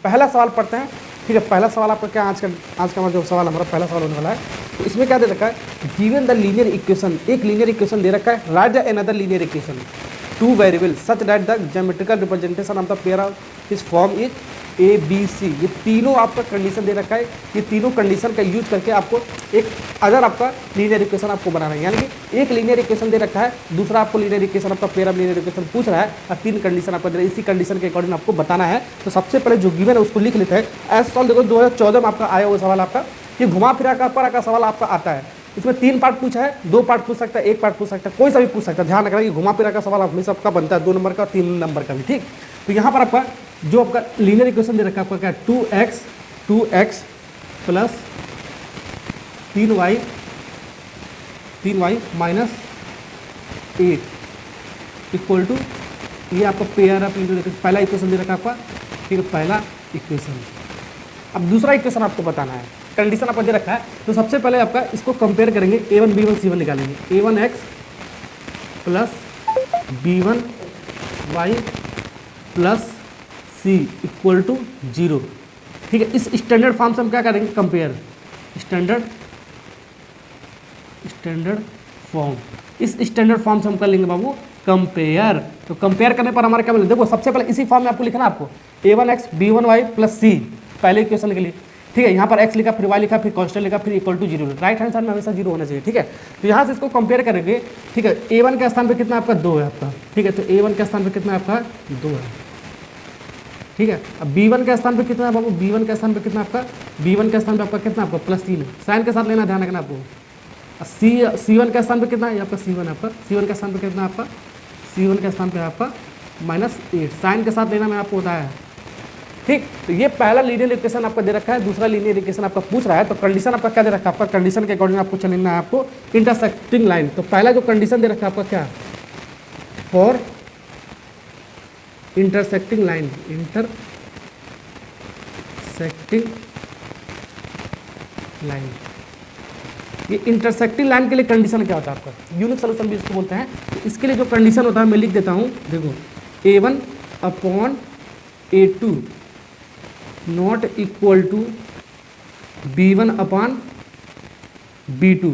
पहला सवाल पढ़ते हैं, ठीक है। पहला सवाल आपका क्या आज का हमारा जो सवाल हमारा पहला सवाल होने वाला है, तो इसमें क्या दे रखा है, गिवन द लीनियर इक्वेशन, एक लीनियर इक्वेशन दे रखा है, write the another linear equation two variable such that the geometrical representation of the pair of is form is A B C. ये तीनों आपका कंडीशन दे रखा है, ये तीनों कंडीशन का यूज करके आपको एक अदर आपका लीनियर इक्वेशन आपको बनाना है। यानी कि एक लीनियर इक्वेशन दे रखा है, दूसरा आपको लीनियर इक्वेशन आपका पेयर ऑफ लीनियर इक्वेशन पूछ रहा है, और तीन कंडीशन आपको दे रहा है, इसी कंडीशन के अकॉर्डिंग आपको बताना है। तो सबसे पहले जो गिवन है उसको लिख लेते हैं। ऐसा सवाल देखो 2014 में आपका आया वो सवाल आपका, ये घुमा फिरा का सवाल आपका आता है। इसमें 3 पार्ट पूछा है, 2 पार्ट पूछ सकता है, 1 पार्ट पूछ सकता है, कोई सा भी पूछ सकता है। ध्यान रखना कि घुमा फिरा का सवाल हमेशा आपका बनता है 2 नंबर का और 3 नंबर का भी, ठीक। तो यहाँ पर आपका जो आपका लीनियर इक्वेशन दे रखा है आपका क्या, 2x plus 3y minus 8 equal to, ये आपका पेयर ऑफ लीनियर इक्वेशन पहला इक्वेशन दे रखा है आपका, फिर पहला इक्वेशन। अब दूसरा इक्वेशन आपको बताना है, कंडीशन आपको दे रखा है। तो सबसे पहले आपका इसको कंपेयर करेंगे, a1 b1 c1 निकालेंगे, a1x plus b1y plus c equal to 0, ठीक है। इस स्टैंडर्ड फॉर्म से हम क्या करेंगे, कंपेयर, स्टैंडर्ड फॉर्म, इस स्टैंडर्ड फॉर्म से हम कर लेंगे बाबू कंपेयर। तो कंपेयर करने पर हमारा क्या मिलेगा, देखो सबसे पहले इसी फॉर्म में आपको लिखना है, आपको a1x b1y प्लस c पहले इक्वेशन के लिए, ठीक है। यहाँ पर x लिखा, फिर y लिखा, फिर कांस्टेंट लिखा, फिर equal to 0, right hand side में हमेशा 0 होना चाहिए, ठीक है। तो यहाँ से इसको कंपेयर करेंगे, ठीक है। a1 के स्थान पे कितना आपका 2 है आपका, ठीक है। तो a1 के स्थान पे कितना आपका 2 है, ठीक है। अब b1 के स्थान पे कितना है बाबू, b1 के स्थान पे कितना आपका, b1 के स्थान पे आपका कितना आपका प्लस 3 है, साइन के साथ लेना, ध्यान रखना आपको। c1 के स्थान पे कितना है आपका, c1 आपका, c1 के स्थान पे कितना आपका, c1 के स्थान पे आपका -8, साइन के साथ लेना मैं आपको बताया, ठीक। तो ये पहला लीनियर इक्वेशन आपका दे रखा है, दूसरा लीनियर इक्वेशन आपका पूछ रहा है। तो कंडीशन आपका क्या दे रखा है, आपका कंडीशन के अकॉर्डिंग आपको चलना है, आपको इंटरसेक्टिंग लाइन। तो पहला जो कंडीशन दे रखा है आपका क्या, फॉर इंटरसेक्टिंग लाइन, ये इंटरसेक्टिंग लाइन के लिए कंडीशन क्या होता है आपका, यूनिक सोल्यूशन भी इसको बोलते हैं। तो इसके लिए जो कंडीशन होता है मैं लिख देता हूँ, देखो a1 upon a2 not equal to b1 upon b2,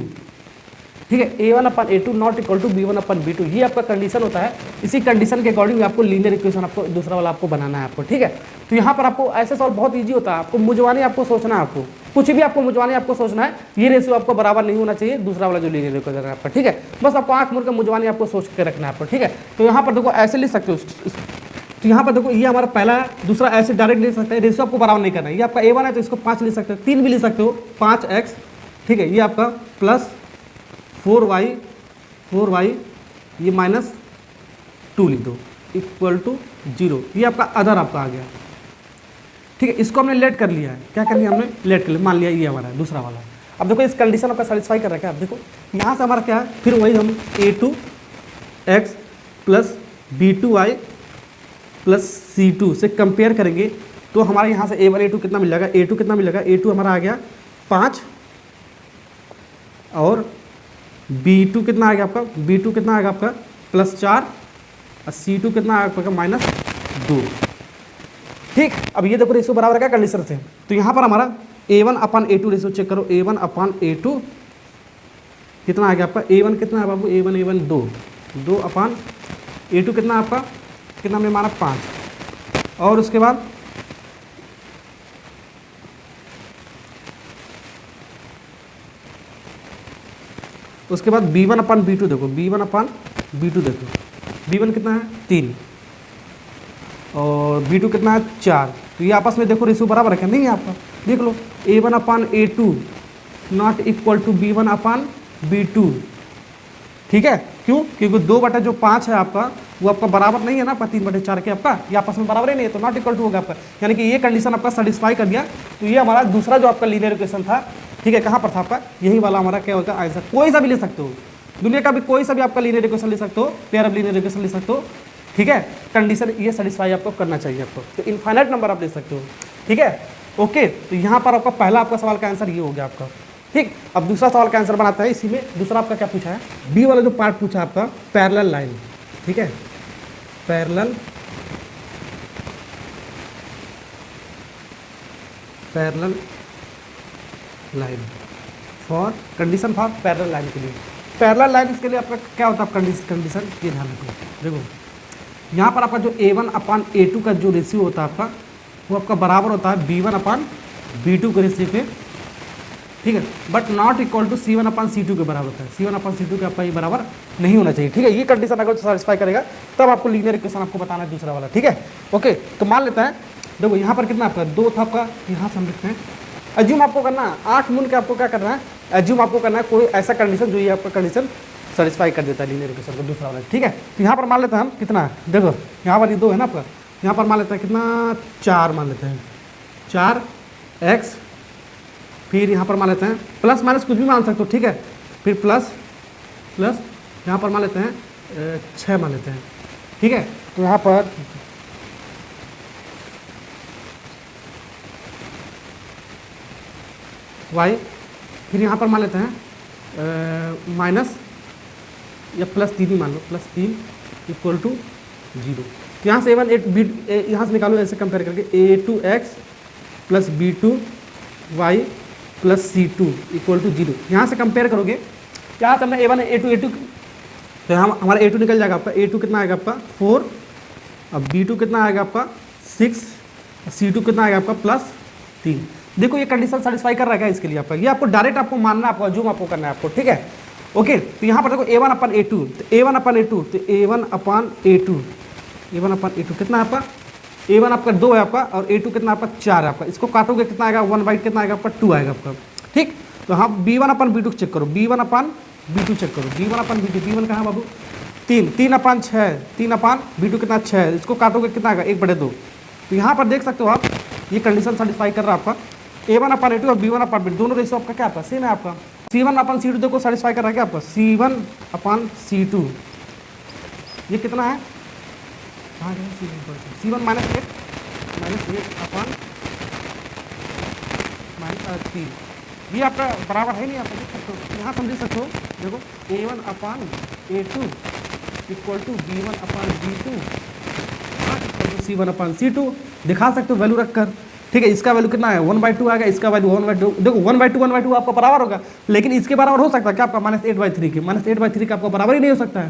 ठीक है। a1 upon a2 not equal to b1 upon b2, ये आपका कंडीशन होता है। इसी कंडीशन के अकॉर्डिंग आपको लीनियर इक्वेशन आपको दूसरा वाला आपको बनाना है आपको, ठीक है। तो यहाँ पर आपको ऐसे सवाल बहुत इजी होता है, आपको मुजवानी आपको सोचना है, आपको कुछ भी आपको मुजवानी आपको सोचना है, ये रेशियो आपको बराबर नहीं होना चाहिए दूसरा वाला जो लीनियर इक्वेशन है आपका, ठीक है। बस आपको आंख मुड़ के मुजवानी आपको सोच के रखना है आपको, ठीक है। तो यहाँ पर देखो ऐसे लिख सकते हो, तो यहाँ पर देखो ये हमारा पहला है, दूसरा ऐसे डायरेक्ट ले सकते हैं, रेशियो आपको बराबर नहीं करना है। ये आपका a1 है तो इसको 5 ले सकते हो, 3 भी ले सकते हो, 5x, ठीक है। ये आपका प्लस 4y ये -2 लिख दो इक्वल टू 0, ये आपका अदर आपका आ गया, ठीक है। इसको हमने लेट कर लिया है, क्या कर लिया हमने, लेट कर लिया, मान लिया ये हमारा है दूसरा वाला। अब देखो इस कंडीशन आपका सेटिस्फाई कर रखा है। अब देखो यहाँ से हमारा क्या है, फिर वही हम a2x plus b2y plus c2 से कंपेयर करेंगे, तो हमारे यहाँ से a1 a2 कितना मिल जाएगा, a2 कितना मिलेगा, a2 हमारा आ गया 5, और b2 कितना आ गया आपका, b2 कितना आएगा आपका +4, और c2 कितना आएगा आपका -2, ठीक। अब ये देखो रेशियो बराबर है क्या कंडीशन से। तो यहाँ पर हमारा a1 upon a2 ratio check करो, a1 अपॉन a2 कितना आ गया आपका, a1 कितना है बाबू, a1 2 अपॉन a2 कितना आपका, कितना हमने माना 5, और उसके बाद b1 अपॉन b2 देखो, b1 अपॉन b2 देखो, b1 कितना है 3 और b2 कितना है 4। तो ये आपस में देखो रेशियो बराबर है क्या, नहीं है आपका, देख लो a1 upon a2 not equal to b1 upon b2, ठीक है। क्यों, क्योंकि 2/5 है आपका, वो आपका बराबर नहीं है ना आपका 3/4 के, आपका ये आपस में बराबर ही नहीं है, तो नॉट इक्वल टू होगा आपका। यानी कि ये कंडीशन आपका सेटिस्फाई कर दिया। तो ये हमारा दूसरा जो आपका लीनियर इक्वेशन था, ठीक है, कहाँ पर था आपका, यही वाला हमारा क्या होगा आंसर। कोई सा भी ले सकते हो, दुनिया का भी कोई सा भी आपका लीनियर इक्वेशन ले सकते हो, पेयर ऑफ लीनियर इक्वेशन ले सकते हो, ठीक है। कंडीशन ये सेटिस्फाई आपको करना चाहिए आपको, तो इनफाइनाइट नंबर आप ले सकते हो, ठीक है। ओके, तो यहाँ पर आपका पहला आपका सवाल का आंसर ये हो गया आपका, ठीक। अब दूसरा सवाल का आंसर बनाता है। इसी में दूसरा आपका क्या पूछा है, बी वाला जो पार्ट पूछा आपका पैरेलल लाइन, ठीक है, parallel parallel line for condition for parallel line के लिए। पैरेलल लाइन के लिए आपका क्या होता है कंडीशन ये ध्यान रखो। देखो यहाँ पर आपका जो A1/A2 का जो रेशियो होता है आपका वो आपका बराबर होता है B1/B2 के रेशियो पे, ठीक है, but not equal to C1/C2 के बराबर होता है। C1/C2 के आपका ये बराबर नहीं होना चाहिए, ठीक है। ये कंडीशन अगर सेटिस्फाई करेगा तब आपको लीनियर इक्वेशन आपको बताना है दूसरा वाला, ठीक है। ओके, तो मान लेते हैं, देखो यहाँ पर कितना आपका 2 था आपका, यहाँ से हम लिखते हैं एज्यूम आपको करना है 8 मूल के आपको क्या करना है, एज्यूम आपको करना है कोई ऐसा कंडीशन जो ये आपका कंडीशन सेटिस्फाई कर देता है लीनियर इक्वेशन को दूसरा वाला, ठीक है। तो यहाँ पर मान लेते हैं हम कितना है, देखो यहाँ पर ये 2 है ना आपका, यहाँ पर मान लेते हैं कितना 4 मान लेते हैं 4x, फिर यहाँ पर मान लेते हैं प्लस माइनस कुछ भी मान सकते हो, ठीक है, फिर प्लस यहाँ पर मान लेते हैं 6 मान लेते हैं, ठीक है। तो यहाँ पर y, फिर यहाँ पर मान लेते हैं माइनस या प्लस 3 ही मान लो, प्लस 3 इक्वल टू 0। यहाँ से A1 बी यहाँ से निकालो ऐसे कंपेयर करके A2x plus B2y plus C2 equal to 0। यहाँ से कंपेयर करोगे क्या करना है A1 A2 तो हम हमारा A2 निकल जाएगा आपका, A2 कितना आएगा आपका 4, अब B2 कितना आएगा आपका 6, C2 कितना आएगा आपका प्लस 3। देखो ये कंडीशन सेटिस्फाई कर रहा है क्या इसके लिए आपका, ये आपको डायरेक्ट आपको मानना है, आपको अज्यूम आपको करना है आपको, ठीक है। ओके, तो यहाँ पर देखो A1/A2 तो A1/A2 तो A1/A2 कितना है आपका, A1 आपका 2 है आपका और A2 कितना आपका 4 है आपका, इसको काटोगे कितना आएगा 1/, कितना आएगा आपका 2 आएगा आपका, ठीक। तो हाँ B1/B2 चेक करो, B1/B2 चेक करो, B1/B2, B1 कहाँ बाबू 3/6, 3/B2 कितना 6, इसको काटोगे कितना आएगा 1/2। तो यहाँ पर देख सकते हो आप ये कंडीशन सेटिस्फाई कर रहा है आपका A1/A2 और B1/B2 दोनों रेशियो आपका क्या आपका सेम है आपका। C1/C2 देखो सेटिस्फाई कर रहा है क्या आपका, C1/C2 ये कितना है, कहाँ गया C1 -8 -3 ये आपका बराबर है नहीं, आप देख सकते हो यहाँ समझ सकते हो। देखो A1/A2 equal to B1/B2 C1/C2 दिखा सकते हो वैल्यू रखकर, ठीक है। इसका वैल्यू कितना है 1/2 आएगा, इसका वैल्यू 1/2, देखो 1/2 आपका बराबर होगा, लेकिन इसके बराबर हो सकता है क्या आपका -8/3 के, -8/3 का आपका बराबर ही नहीं हो सकता है,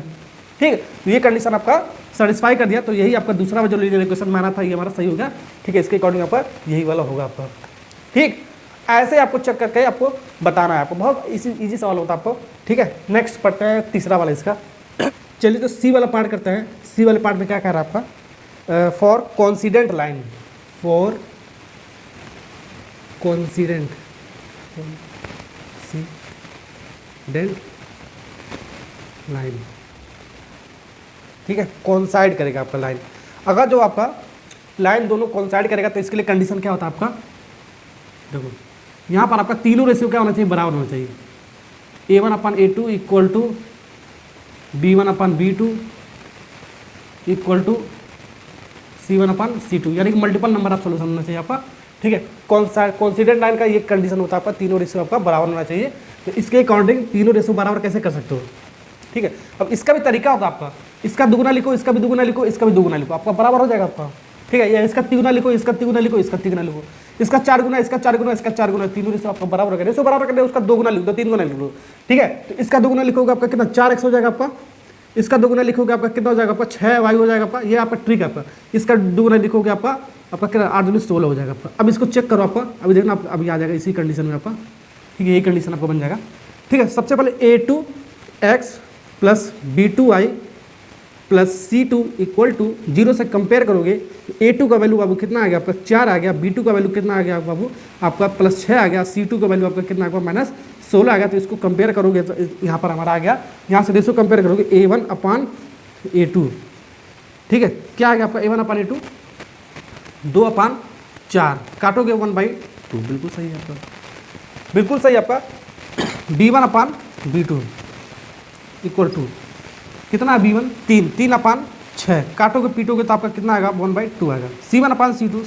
ठीक है। तो ये कंडीशन आपका सेटिस्फाई कर दिया, तो यही आपका दूसरा जो लीनियर इक्वेशन माना था ये हमारा सही हो गया, ठीक है। इसके अकॉर्डिंग आपका यही वाला होगा आपका, ठीक। ऐसे आपको चेक करके आपको बताना है, आपको बहुत इजी सवाल होता है आपको, ठीक है। नेक्स्ट पढ़ते हैं तीसरा वाला इसका। चलिए तो सी वाला पार्ट करते हैं। सी वाले पार्ट में क्या कह रहा है आपका, for coincident line, for coincident line, ठीक है, कॉन्साइड करेगा आपका लाइन। अगर जो आपका लाइन दोनों कॉन्साइड करेगा तो इसके लिए कंडीशन क्या होता है आपका, देखो यहाँ पर आपका तीनों रेशियो क्या होना चाहिए, बराबर होना चाहिए। A1/A2 equal to B1/B2 equal to C1/C2, यानी कि मल्टीपल नंबर ऑफ सोल्यूशन होना चाहिए आपका, ठीक है। कॉन्सिडेंट लाइन का ये कंडीशन होता है आपका, तीनों रेशियो आपका बराबर होना चाहिए। तो इसके अकॉर्डिंग तीनों रेशियो बराबर कैसे कर सकते हो, ठीक है। अब इसका भी तरीका होता है आपका, इसका दुगुना लिखो, इसका भी दुगुना लिखो, इसका भी दुगुना लिखो, आपका बराबर हो जाएगा आपका, ठीक है। या इसका तिगुना लिखो, इसका तिगुना लिखो, इसका तिगुना लिखो, इसका 4 गुना, इसका 4 गुना, इसका 4 गुना, तीनों रेशियो आपका बराबर होगा। रेशियो बराबर करने उसका 2 गुना लिख दो, 3 गुना लिख दो, ठीक है। तो इसका 2 गुना लिखोगे आपका कितना 4x हो जाएगा आपका, इसका 2 गुना लिखोगे आपका कितना हो जाएगा आपका 6y हो जाएगा आपका, ये आपका ट्रिक आपका। इसका 2 गुना लिखोगे आपका कितना 8 दूनी 16 हो जाएगा आपका। अब इसको चेक करो आपका, अभी देखना आप अभी आ जाएगा इसी कंडीशन में आपका, ठीक है। यही कंडीशन आपको बन जाएगा, ठीक है। सबसे पहले A2x plus B2y plus C2 equal to 0 से कंपेयर करोगे। A2 का वैल्यू बाबू कितना आ गया आपका 4 आ गया, B2 का वैल्यू कितना आ गया बाबू आपका +6 आ गया, C2 का वैल्यू आपका कितना आ गया -16 आ गया। तो इसको कंपेयर करोगे तो यहाँ पर हमारा आ गया, यहाँ से रेशियो कंपेयर करोगे A1/A2, ठीक है। क्या आ गया आपका A1/A2 2/4, काटोगे 1/2, बिल्कुल सही है आपका, बिल्कुल सही आपका। B1/B2 इक्वल टू कितना है B1 3/6, काटोगे पीटोगे तो आपका कितना आएगा 1/2 आएगा। C1/C2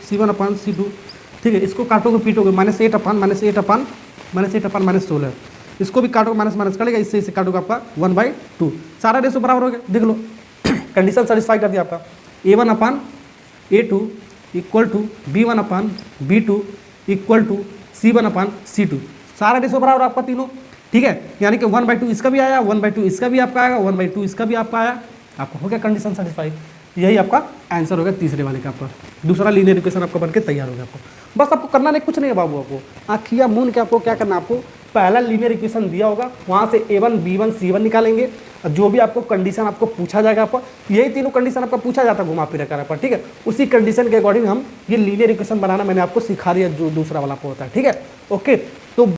C1/C2 ठीक है। इसको काटोगे पीटोगे -8/-8/-16, इसको भी काटोगे माइनस करेगा, इससे काटोगे आपका 1/2, सारा रेशो बराबर हो गया। देख लो कंडीशन सेटिस्फाई कर दिया आपका। A1/A2 equal to B1/B2 equal to C1/C2। सारा रेशो बराबर आपका तीनों, ठीक है। यानी कि 1/2 इसका भी आया, 1/2 इसका भी आपका आएगा, 1/2 इसका भी आपका आया, आपको हो गया कंडीशन सेटिस्फाई। यही आपका आंसर हो गया तीसरे वाले का। आपका दूसरा लीनियर इक्वेशन आपका बनके तैयार हो गया। आपको बस आपको करना नहीं, कुछ नहीं है बाबू, आपको आँखिया मून के आपको क्या करना है, आपको पहला लीनियर इक्वेशन दिया होगा वहाँ से A1 B1 C1 निकालेंगे, और जो भी आपको कंडीशन आपको पूछा जाएगा, आपको यही तीनों कंडीशन आपका पूछा जाता है घुमा फिरा कर पर, ठीक है। उसी कंडीशन के अकॉर्डिंग हम ये लीनियर इक्वेशन बनाना मैंने आपको सिखा दिया, जो दूसरा वाला आपको होता है, ठीक है। ओके,